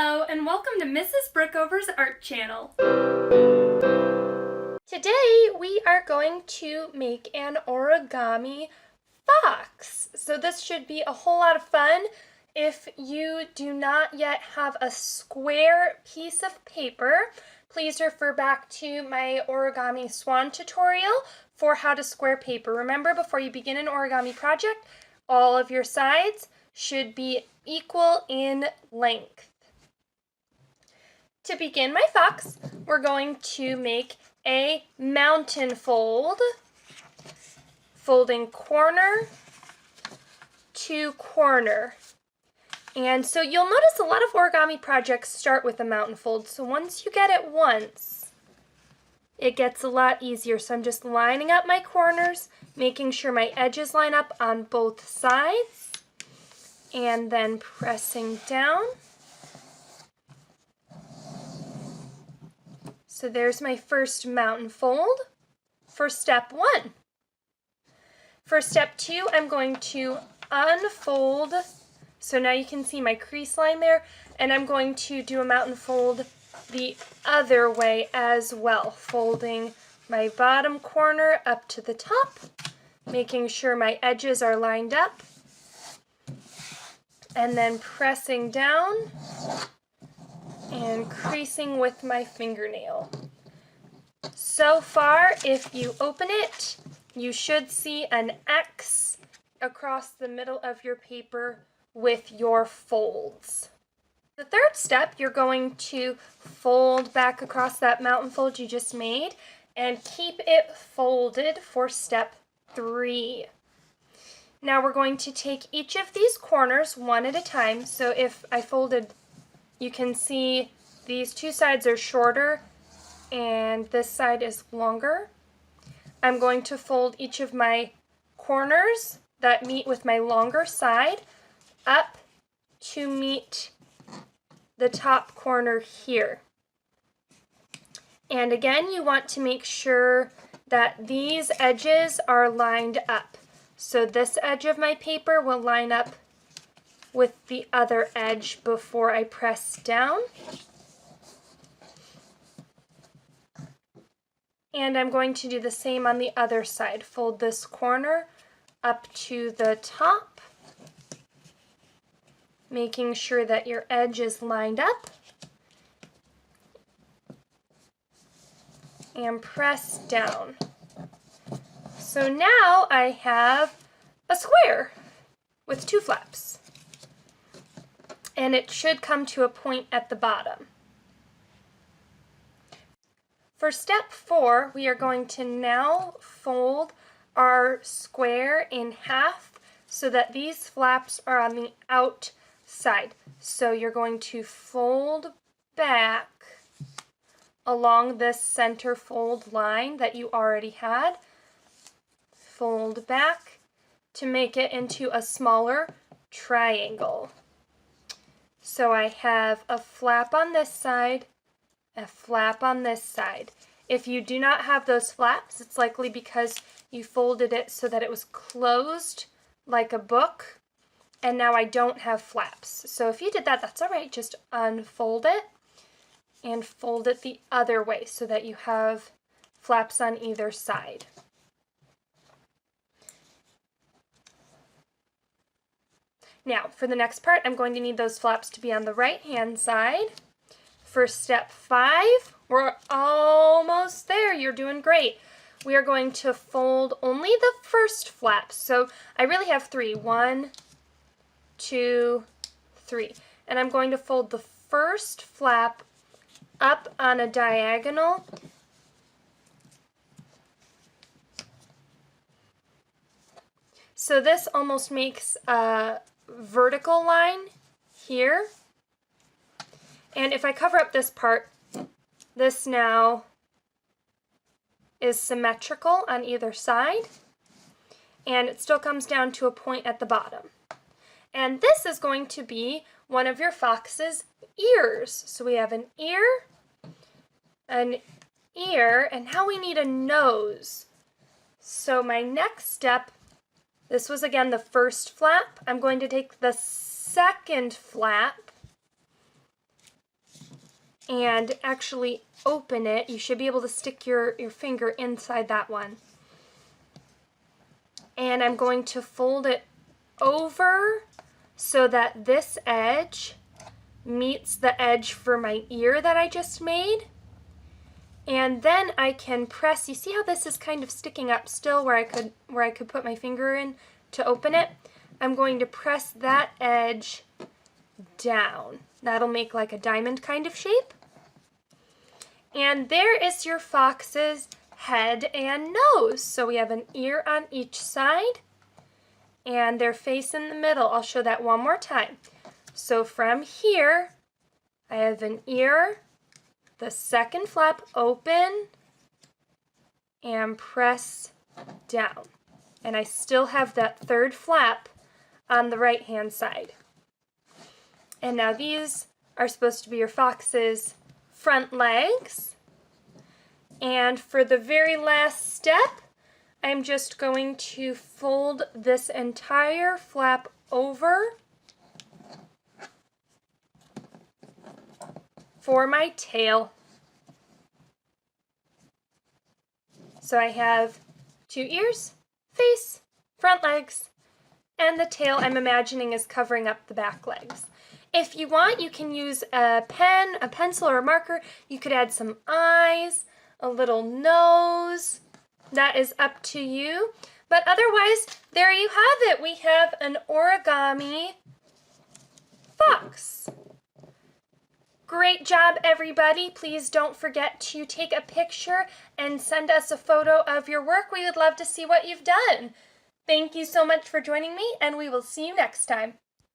Hello, and welcome to Mrs. Brookover's Art Channel. Today we are going to make an origami fox. So this should be a whole lot of fun. If you do not yet have a square piece of paper, please refer back to my origami swan tutorial for how to square paper. Remember, before you begin an origami project, all of your sides should be equal in length. To begin my fox, we're going to make a mountain fold, folding corner to corner. And so you'll notice a lot of origami projects start with a mountain fold. So once you get it once, it gets a lot easier. So I'm just lining up my corners, making sure my edges line up on both sides, and then pressing down. So there's my first mountain fold for step 1. For step 2, I'm going to unfold. So now you can see my crease line there, and I'm going to do a mountain fold the other way as well, folding my bottom corner up to the top, making sure my edges are lined up, and then pressing down and creasing with my fingernail. So far, if you open it, you should see an X across the middle of your paper with your folds. The third step, you're going to fold back across that mountain fold you just made and keep it folded for step 3. Now we're going to take each of these corners one at a time. So if I folded, you can see these two sides are shorter and this side is longer. I'm going to fold each of my corners that meet with my longer side up to meet the top corner here. And again, you want to make sure that these edges are lined up. So this edge of my paper will line up with the other edge before I press down. And I'm going to do the same on the other side. Fold this corner up to the top, making sure that your edge is lined up, and press down. So now I have a square with 2 flaps. And it should come to a point at the bottom. For step 4, we are going to now fold our square in half so that these flaps are on the outside. So you're going to fold back along this center fold line that you already had. Fold back to make it into a smaller triangle. So I have a flap on this side, a flap on this side. If you do not have those flaps, it's likely because you folded it so that it was closed like a book, and now I don't have flaps. So if you did that, that's all right. Just unfold it and fold it the other way so that you have flaps on either side. Now, for the next part, I'm going to need those flaps to be on the right-hand side. For step 5, we're almost there. You're doing great. We are going to fold only the first flap. So I really have 3. 1, 2, 3. And I'm going to fold the first flap up on a diagonal. So this almost makes a vertical line here, and if I cover up this part, this now is symmetrical on either side, and it still comes down to a point at the bottom. And this is going to be one of your fox's ears. So we have an ear, and now we need a nose. So my next step, this was again the first flap. I'm going to take the second flap and actually open it. You should be able to stick your finger inside that one. And I'm going to fold it over so that this edge meets the edge for my ear that I just made. And then I can press, you see how this is kind of sticking up still where I could put my finger in to open it? I'm going to press that edge down. That'll make like a diamond kind of shape. And there is your fox's head and nose. So we have an ear on each side and their face in the middle. I'll show that one more time. So from here, I have an ear, the second flap open, and press down. And I still have that third flap on the right hand side. And now these are supposed to be your fox's front legs. And for the very last step, I'm just going to fold this entire flap over for my tail. So I have 2 ears, face, front legs, and the tail I'm imagining is covering up the back legs. If you want, you can use a pen, a pencil, or a marker. You could add some eyes, a little nose. That is up to you. But otherwise, there you have it. We have an origami fox. Great job, everybody. Please don't forget to take a picture and send us a photo of your work. We would love to see what you've done. Thank you so much for joining me, and we will see you next time.